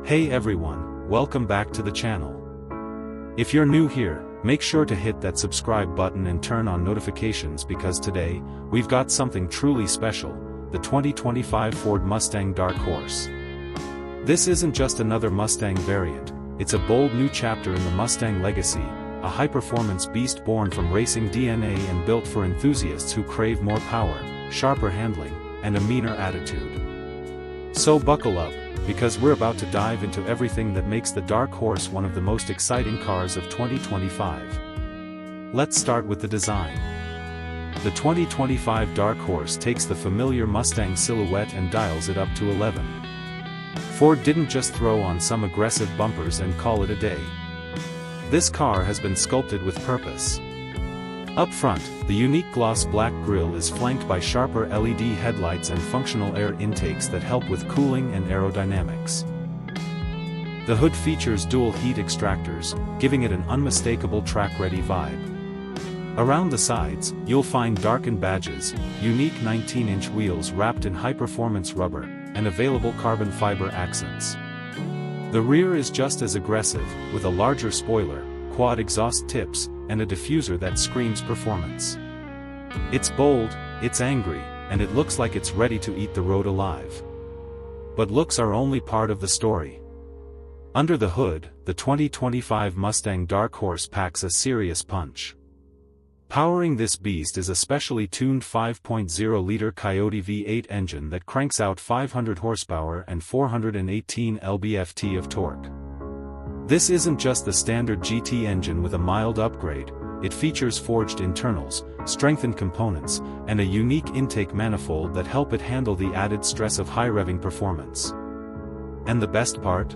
Hey everyone, welcome back to the channel. If you're new here, make sure to hit that subscribe button and turn on notifications because today, we've got something truly special, the 2025 Ford Mustang Dark Horse. This isn't just another Mustang variant, it's a bold new chapter in the Mustang legacy, a high-performance beast born from racing DNA and built for enthusiasts who crave more power, sharper handling, and a meaner attitude. So buckle up, because we're about to dive into everything that makes the Dark Horse one of the most exciting cars of 2025. Let's start with the design. The 2025 Dark Horse takes the familiar Mustang silhouette and dials it up to 11. Ford didn't just throw on some aggressive bumpers and call it a day. This car has been sculpted with purpose. Up front, the unique gloss black grille is flanked by sharper LED headlights and functional air intakes that help with cooling and aerodynamics. The hood features dual heat extractors, giving it an unmistakable track-ready vibe. Around the sides, you'll find darkened badges, unique 19-inch wheels wrapped in high-performance rubber, and available carbon fiber accents. The rear is just as aggressive, with a larger spoiler, quad exhaust tips, and a diffuser that screams performance. It's bold, it's angry, and it looks like it's ready to eat the road alive. But looks are only part of the story. Under the hood, the 2025 Mustang Dark Horse packs a serious punch. Powering this beast is a specially tuned 5.0-liter Coyote V8 engine that cranks out 500 horsepower and 418 lb-ft of torque. This isn't just the standard GT engine with a mild upgrade, it features forged internals, strengthened components, and a unique intake manifold that help it handle the added stress of high-revving performance. And the best part?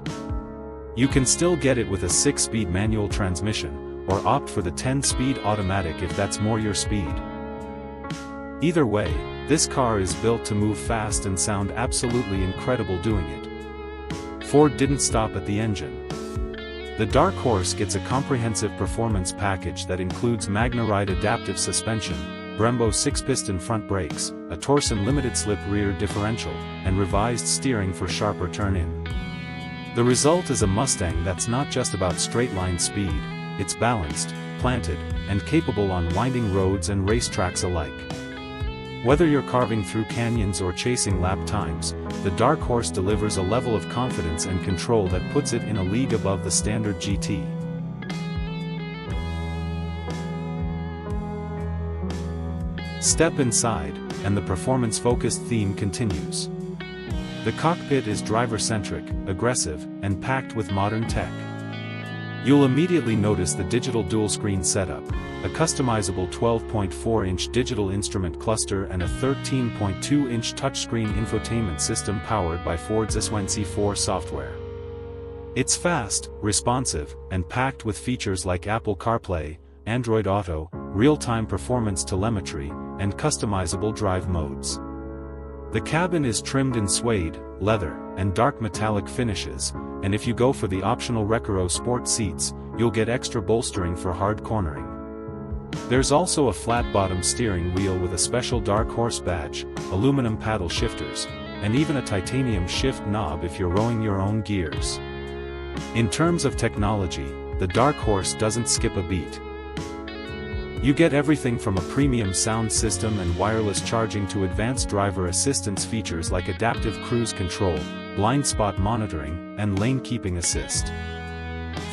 You can still get it with a 6-speed manual transmission, or opt for the 10-speed automatic if that's more your speed. Either way, this car is built to move fast and sound absolutely incredible doing it. Ford didn't stop at the engine. The Dark Horse gets a comprehensive performance package that includes MagneRide adaptive suspension, Brembo 6-piston front brakes, a Torsen limited-slip rear differential, and revised steering for sharper turn-in. The result is a Mustang that's not just about straight-line speed, it's balanced, planted, and capable on winding roads and racetracks alike. Whether you're carving through canyons or chasing lap times, the Dark Horse delivers a level of confidence and control that puts it in a league above the standard GT. Step inside, and the performance-focused theme continues. The cockpit is driver-centric, aggressive, and packed with modern tech. You'll immediately notice the digital dual-screen setup, a customizable 12.4-inch digital instrument cluster and a 13.2-inch touchscreen infotainment system powered by Ford's S1C4 software. It's fast, responsive, and packed with features like Apple CarPlay, Android Auto, real-time performance telemetry, and customizable drive modes. The cabin is trimmed in suede, leather, and dark metallic finishes, and if you go for the optional Recaro sport seats, you'll get extra bolstering for hard cornering. There's also a flat-bottom steering wheel with a special Dark Horse badge, aluminum paddle shifters, and even a titanium shift knob if you're rowing your own gears. In terms of technology, the Dark Horse doesn't skip a beat. You get everything from a premium sound system and wireless charging to advanced driver assistance features like adaptive cruise control, blind spot monitoring, and lane keeping assist.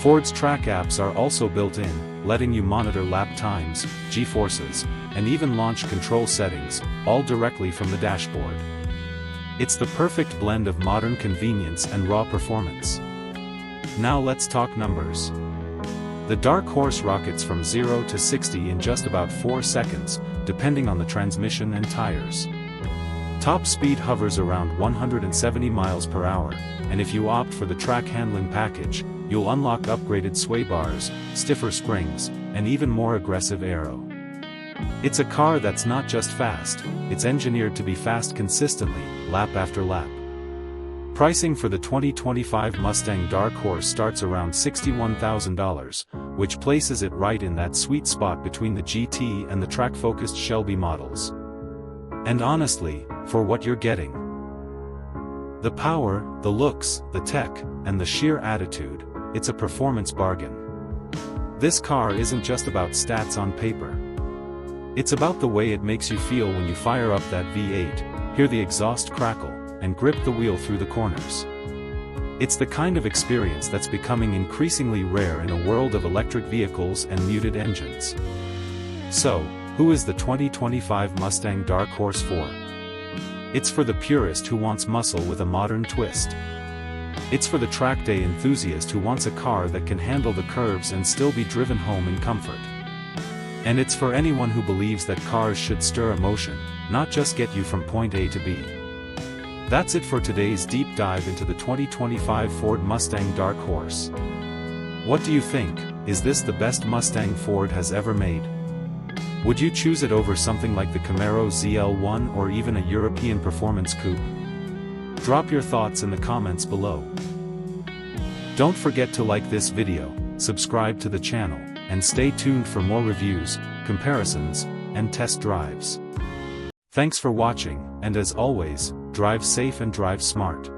Ford's track apps are also built in, letting you monitor lap times, G-forces, and even launch control settings, all directly from the dashboard. It's the perfect blend of modern convenience and raw performance. Now let's talk numbers. The Dark Horse rockets from 0 to 60 in just about 4 seconds, depending on the transmission and tires. Top speed hovers around 170 miles per hour, and if you opt for the track handling package, you'll unlock upgraded sway bars, stiffer springs, and even more aggressive aero. It's a car that's not just fast, it's engineered to be fast consistently, lap after lap. Pricing for the 2025 Mustang Dark Horse starts around $61,000, which places it right in that sweet spot between the GT and the track-focused Shelby models. And honestly, for what you're getting, The power, the looks, the tech, and the sheer attitude, it's a performance bargain. This car isn't just about stats on paper. It's about the way it makes you feel when you fire up that V8, hear the exhaust crackle, and grip the wheel through the corners. It's the kind of experience that's becoming increasingly rare in a world of electric vehicles and muted engines. So, who is the 2025 Mustang Dark Horse for? It's for the purist who wants muscle with a modern twist. It's for the track day enthusiast who wants a car that can handle the curves and still be driven home in comfort. And it's for anyone who believes that cars should stir emotion, not just get you from point A to B. That's it for today's deep dive into the 2025 Ford Mustang Dark Horse. What do you think? Is this the best Mustang Ford has ever made? Would you choose it over something like the Camaro ZL1 or even a European performance coupe? Drop your thoughts in the comments below. Don't forget to like this video, subscribe to the channel, and stay tuned for more reviews, comparisons, and test drives. Thanks for watching, and as always, drive safe and drive smart.